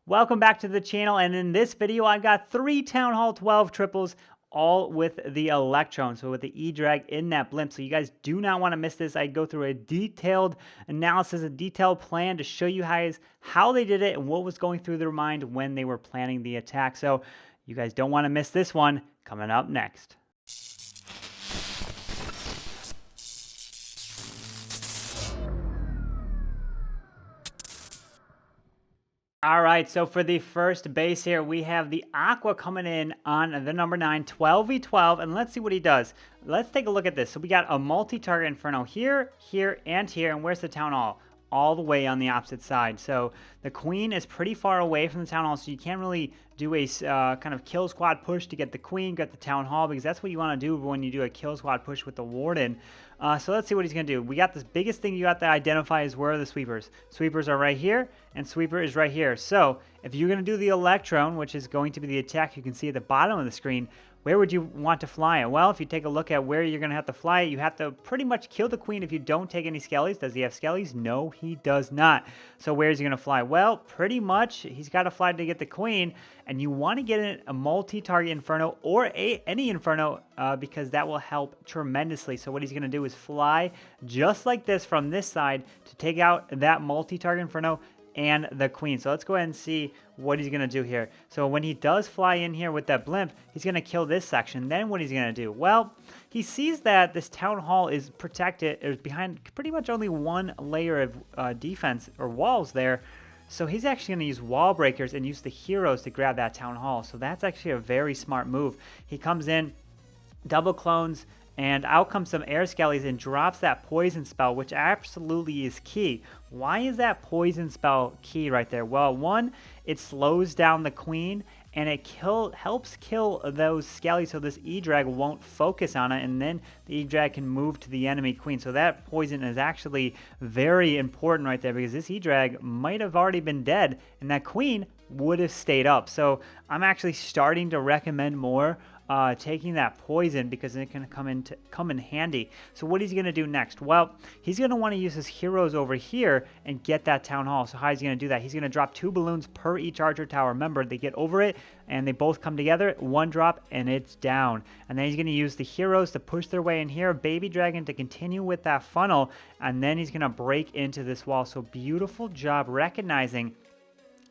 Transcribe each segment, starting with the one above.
Welcome back to the channel, and in this video I got 3 Town Hall 12 triples, all with the Electrone, so with the EDrag in that blimp. So you guys do not want to miss this. I go through a detailed analysis, a detailed plan to show you guys how they did it and what was going through their mind when they were planning the attack. So you guys don't want to miss this one coming up next. All right, so for the first base here, we have the Aqua coming in on the number 9, 12v12, and let's see what he does. Let's take a look at this. So we got a multi-target Inferno here, here, and here, and where's the Town Hall? All the way on the opposite side. So the Queen is pretty far away from the Town Hall, so you can't really do a kind of kill squad push to get the Queen, get the Town Hall, because that's what you want to do when you do a kill squad push with the Warden. So let's see what he's going to do. We got this biggest thing you have to identify is where are the sweepers. Sweepers are right here, and sweeper is right here. So if you're going to do the Electrone, which is going to be the attack you can see at the bottom of the screen, where would you want to fly it? Well, if you take a look at where you're going to have to fly it, you have to pretty much kill the Queen if you don't take any skellies. Does he have skellies? No, he does not. So where is he going to fly? Well, pretty much he's got to fly to get the Queen, and you want to get in a multi-target Inferno or any Inferno because that will help tremendously. So what he's going to do is fly just like this from this side to take out that multi-target Inferno and the Queen. So let's go ahead and see what he's going to do here. So when he does fly in here with that blimp, he's going to kill this section. Then what he's going to do? Well, he sees that this Town Hall is protected, is behind pretty much only one layer of defense or walls there. So he's actually going to use wall breakers and use the heroes to grab that Town Hall. So that's actually a very smart move. He comes in, double clones, and out comes some air skellies and drops that poison spell, which absolutely is key. Why is that poison spell key right there? Well, one, it slows down the Queen, and it helps kill those skellies so this EDrag won't focus on it, and then the EDrag can move to the enemy Queen. So that poison is actually very important right there, because this EDrag might have already been dead, and that Queen would have stayed up. So I'm actually starting to recommend more taking that poison, because it can come in handy. So what he's going to do next? Well, he's going to want to use his heroes over here and get that Town Hall. So how is he going to do that? He's going to drop 2 balloons per each archer tower. Remember, they get over it and they both come together, 1 drop and it's down. And then he's going to use the heroes to push their way in here, Baby Dragon to continue with that funnel, and then he's going to break into this wall. So beautiful job recognizing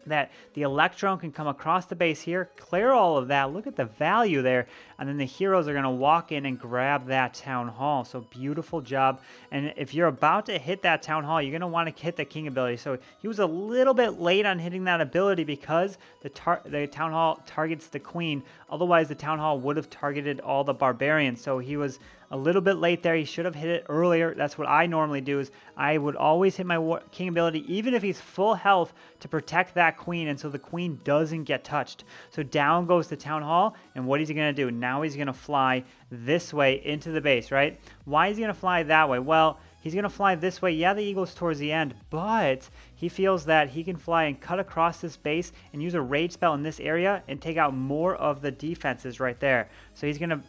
that the Electrone can come across the base here, clear all of that. Look at the value there. And then the heroes are going to walk in and grab that Town Hall. So beautiful job. And if you're about to hit that Town Hall, you're going to want to hit the King ability. So he was a little bit late on hitting that ability because the Town Hall targets the Queen. Otherwise, the Town Hall would have targeted all the Barbarians. So he was a little bit late there. He should have hit it earlier. That's what I normally do, is I would always hit my King ability, even if he's full health, to protect that Queen, and so the Queen doesn't get touched. So down goes the Town Hall, and what is he going to do? Now he's going to fly this way into the base, right? Why is he going to fly that way? Well, he's going to fly this way. Yeah, the Eagle's towards the end, but he feels that he can fly and cut across this base and use a rage spell in this area and take out more of the defenses right there. So he's going to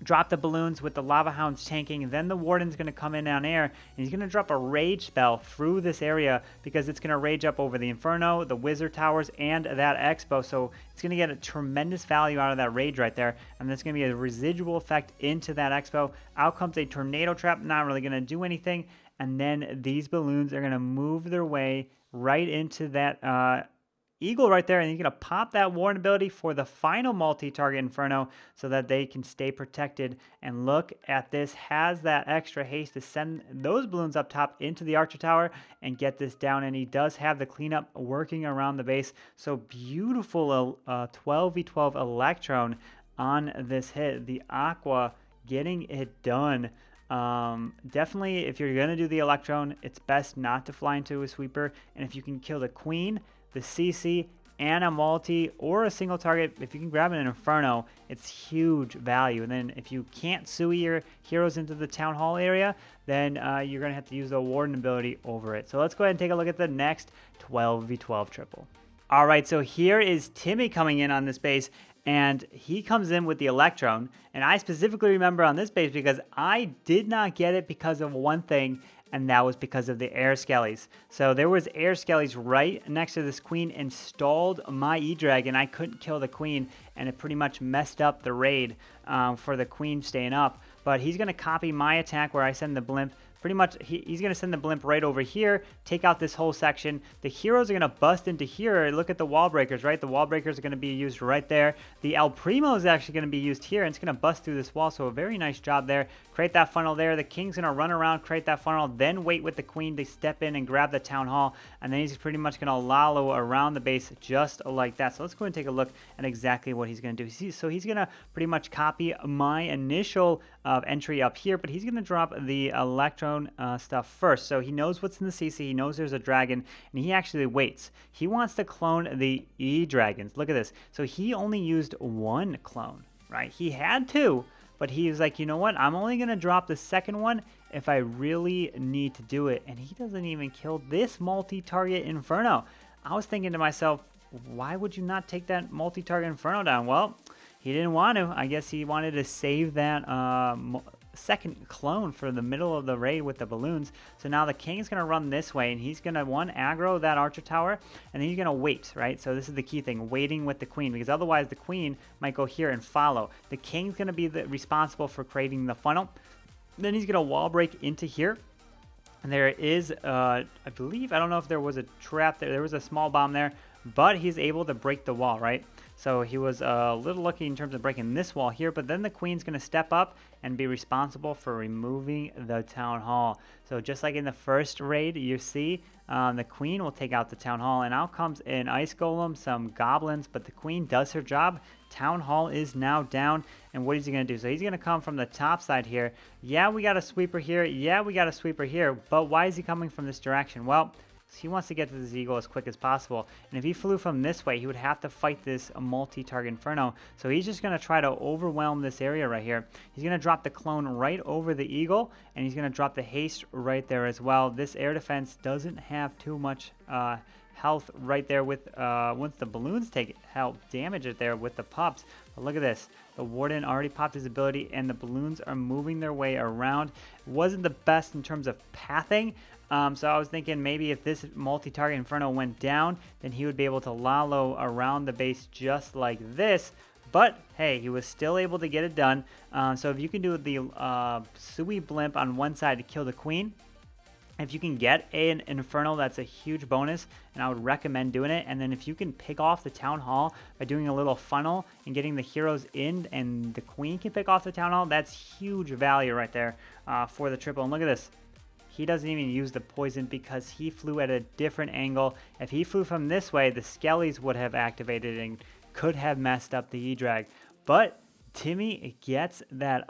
drop the balloons with the Lava Hounds tanking, and then the Warden's going to come in on air, and he's going to drop a rage spell through this area because it's going to rage up over the Inferno, the Wizard Towers, and that Expo. So it's going to get a tremendous value out of that rage right there, and there's going to be a residual effect into that Expo. Out comes a Tornado Trap, not really going to do anything, and then these balloons are going to move their way right into that Eagle right there, and you're going to pop that Warden ability for the final multi-target Inferno so that they can stay protected. And look at this, has that extra haste to send those balloons up top into the Archer Tower and get this down, and he does have the cleanup working around the base. So beautiful 12v12 Electrone on this hit. The Aqua getting it done. Definitely, if you're going to do the Electrone, it's best not to fly into a sweeper, and if you can kill the Queen, the CC, and a multi or a single target, if you can grab an Inferno, it's huge value. And then if you can't sui your heroes into the Town Hall area, then you're going to have to use the Warden ability over it. So let's go ahead and take a look at the next 12v12 triple. All right, so here is Timmy coming in on this base, and he comes in with the Electrone. And I specifically remember on this base because I did not get it because of one thing, and that was because of the air skellies. So there was air skellies right next to this queen and stalled my E-Drag, and I couldn't kill the queen, and it pretty much messed up the raid for the queen staying up. But he's going to copy my attack where I send the blimp. Pretty much, he's going to send the blimp right over here, take out this whole section. The heroes are going to bust into here. Look at the wall breakers, right? The wall breakers are going to be used right there. The El Primo is actually going to be used here, and it's going to bust through this wall, so a very nice job there. Create that funnel there. The king's going to run around, create that funnel, then wait with the queen to step in and grab the town hall, and then he's pretty much going to lollo around the base just like that. So let's go and take a look at exactly what he's going to do. So he's going to pretty much copy my initial entry up here, but he's going to drop the Electrone stuff first. So he knows what's in the CC, he knows there's a dragon, and he actually waits. He wants to clone the E-Dragons. Look at this. So he only used one clone, right? He had two, but he was like, you know what? I'm only going to drop the second one if I really need to do it. And he doesn't even kill this multi-target Inferno. I was thinking to myself, why would you not take that multi-target Inferno down? Well, he didn't want to. I guess he wanted to save that second clone for the middle of the raid with the balloons. So now the king is going to run this way, and he's going to, one, aggro that archer tower, and then he's going to wait, right? So this is the key thing, waiting with the queen, because otherwise the queen might go here and follow. The king's going to be responsible for creating the funnel. Then he's going to wall break into here. And there is, I believe, I don't know if there was a trap there. There was a small bomb there, but he's able to break the wall, right? So he was a little lucky in terms of breaking this wall here, but then the queen's going to step up and be responsible for removing the town hall. So just like in the first raid, you see the queen will take out the town hall, and out comes an ice golem, some goblins, but the queen does her job. Town hall is now down, and what is he going to do? So he's going to come from the top side here. Yeah, we got a sweeper here. Yeah, we got a sweeper here, but why is he coming from this direction? Well, he wants to get to this eagle as quick as possible, and if he flew from this way, he would have to fight this multi-target Inferno. So he's just going to try to overwhelm this area right here. He's going to drop the clone right over the eagle, and he's going to drop the haste right there as well. This air defense doesn't have too much health right there with once the balloons help damage it there with the pops. But look at this. The warden already popped his ability, and the balloons are moving their way around. It wasn't the best in terms of pathing. So I was thinking maybe if this multi-target Inferno went down, then he would be able to lollo around the base just like this. But hey, he was still able to get it done. So if you can do the Sui Blimp on one side to kill the queen, if you can get an Inferno, that's a huge bonus, and I would recommend doing it. And then if you can pick off the Town Hall by doing a little funnel and getting the heroes in, and the queen can pick off the Town Hall, that's huge value right there for the triple. And look at this. He doesn't even use the poison because he flew at a different angle. If he flew from this way, the skellies would have activated and could have messed up the E-Drag. But Timmy gets that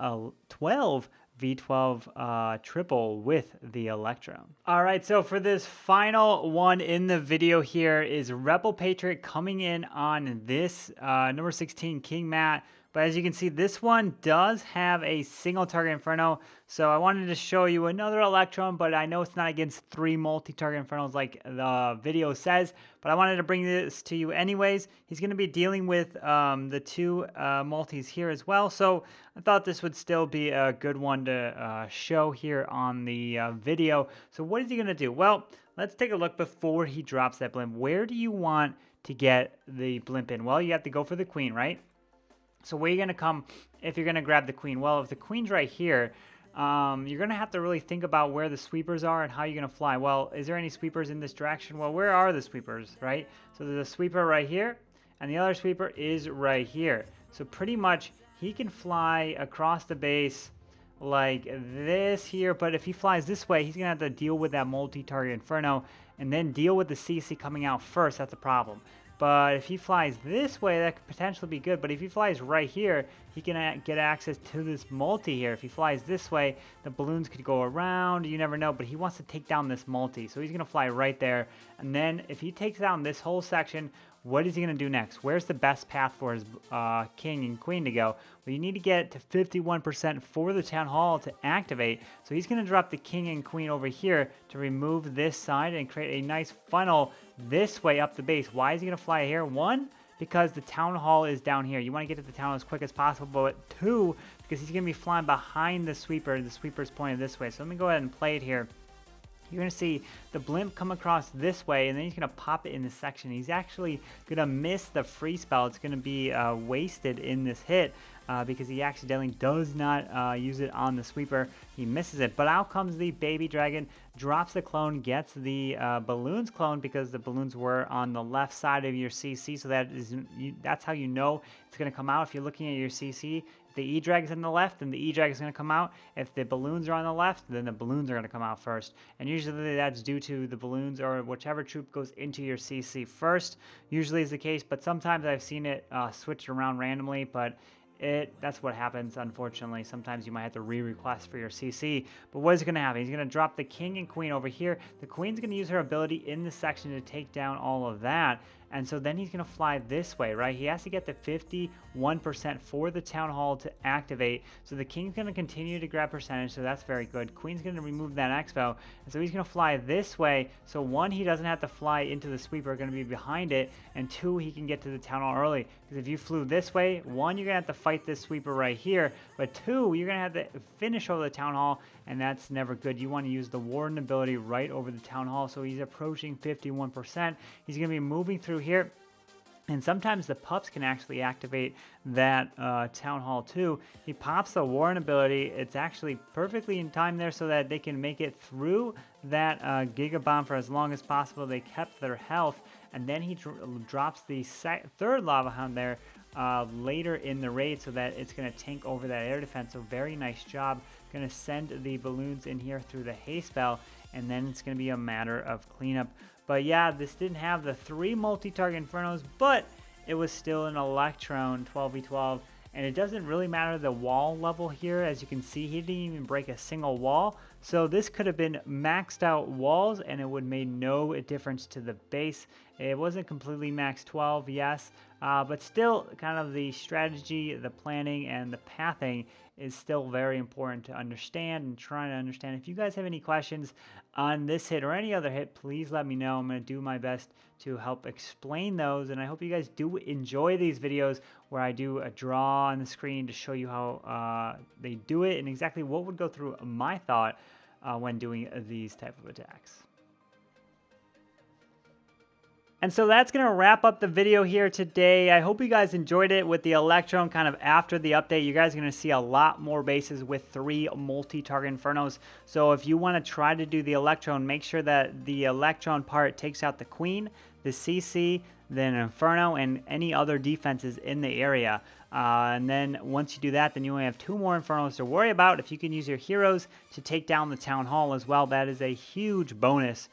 12 V12 triple with the Electrone. All right, so for this final one in the video here is Rebel Patriot coming in on this number 16 King Matt. But as you can see, this one does have a single target Inferno. So I wanted to show you another Electron, but I know it's not against 3 multi-target Infernos like the video says. But I wanted to bring this to you anyways. He's going to be dealing with the 2 multis here as well. So I thought this would still be a good one to show here on the video. So what is he going to do? Well, let's take a look before he drops that blimp. Where do you want to get the blimp in? Well, you have to go for the queen, right? So where are you going to come if you're going to grab the queen? Well, if the queen's right here, you're going to have to really think about where the sweepers are and how you're going to fly. Well, is there any sweepers in this direction? Well, where are the sweepers, right? So there's a sweeper right here, and the other sweeper is right here. So pretty much he can fly across the base like this here, but if he flies this way, he's going to have to deal with that multi-target Inferno and then deal with the CC coming out first. That's a problem. But if he flies this way, that could potentially be good. But if he flies right here, he can get access to this multi here. If he flies this way, the balloons could go around. You never know. But he wants to take down this multi. So he's going to fly right there. And then if he takes down this whole section, what is he going to do next? Where's the best path for his king and queen to go? Well, you need to get to 51% for the town hall to activate. So he's going to drop the king and queen over here to remove this side and create a nice funnel this way up the base. Why is he going to fly here? 1, because the town hall is down here. You want to get to the town hall as quick as possible. But 2, because he's going to be flying behind the sweeper. The sweeper's pointed this way. So let me go ahead and play it here. you're going to see the blimp come across this way, and then he's going to pop it in this section. He's actually going to miss the free spell. It's going to be wasted in this hit because he accidentally does not use it on the sweeper. He misses it, but out comes the baby dragon, drops the clone, gets the balloons clone because the balloons were on the left side of your CC, so that's how you know it's going to come out. If you're looking at your CC, the EDrag is on the left, then the EDrag is going to come out. If the balloons are on the left, then the balloons are going to come out first. And usually that's due to the balloons or whichever troop goes into your CC first. Usually is the case, but sometimes I've seen it switch around randomly, but that's what happens, unfortunately. Sometimes you might have to re-request for your CC. But what is going to happen? He's going to drop the king and queen over here. The queen's going to use her ability in this section to take down all of that. And so then he's going to fly this way, right? He has to get the 51% for the town hall to activate. So the king's going to continue to grab percentage, so that's very good. Queen's going to remove that expo, and so he's going to fly this way. So one, he doesn't have to fly into the sweeper, going to be behind it, and two, he can get to the town hall early. Because if you flew this way, one, you're going to have to fight this sweeper right here, but two, you're going to have to finish over the town hall, and that's never good. You want to use the warden ability right over the town hall. So he's approaching 51%. He's going to be moving through here. And sometimes the pups can actually activate that town hall too. He pops the warden ability. It's actually perfectly in time there so that they can make it through that Giga Bomb for as long as possible. They kept their health. And then he drops the third Lava Hound there later in the raid so that it's going to tank over that air defense. So very nice job. Going to send the balloons in here through the haste spell, and then it's going to be a matter of cleanup. But yeah, this didn't have the 3 multi-target Infernos, but it was still an Electrone 12v12, and it doesn't really matter the wall level here. As you can see, he didn't even break a single wall. So this could have been maxed out walls, and it would have made no difference to the base. It wasn't completely max 12, yes, but still kind of the strategy, the planning, and the pathing is still very important to understand and trying to understand. If you guys have any questions on this hit or any other hit, please let me know. I'm going to do my best to help explain those, and I hope you guys do enjoy these videos where I do a draw on the screen to show you how they do it and exactly what would go through my thought when doing these type of attacks. And so that's going to wrap up the video here today. I hope you guys enjoyed it with the Electrone kind of after the update. You guys are going to see a lot more bases with 3 multi-target Infernos. So if you want to try to do the Electrone, make sure that the Electron part takes out the Queen, the CC, then Inferno, and any other defenses in the area. And then once you do that, then you only have 2 more Infernos to worry about. If you can use your heroes to take down the Town Hall as well, that is a huge bonus,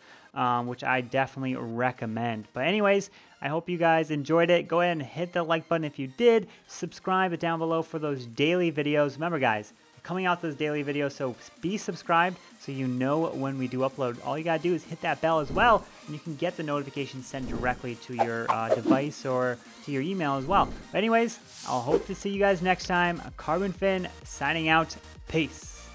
which I definitely recommend. But anyways, I hope you guys enjoyed it. Go ahead and hit the like button if you did. Subscribe down below for those daily videos. Remember, guys, coming out those daily videos, so be subscribed so you know when we do upload. All you gotta do is hit that bell as well, and you can get the notifications sent directly to your device or to your email as well. But anyways, I'll hope to see you guys next time. Carbonfin signing out. Peace.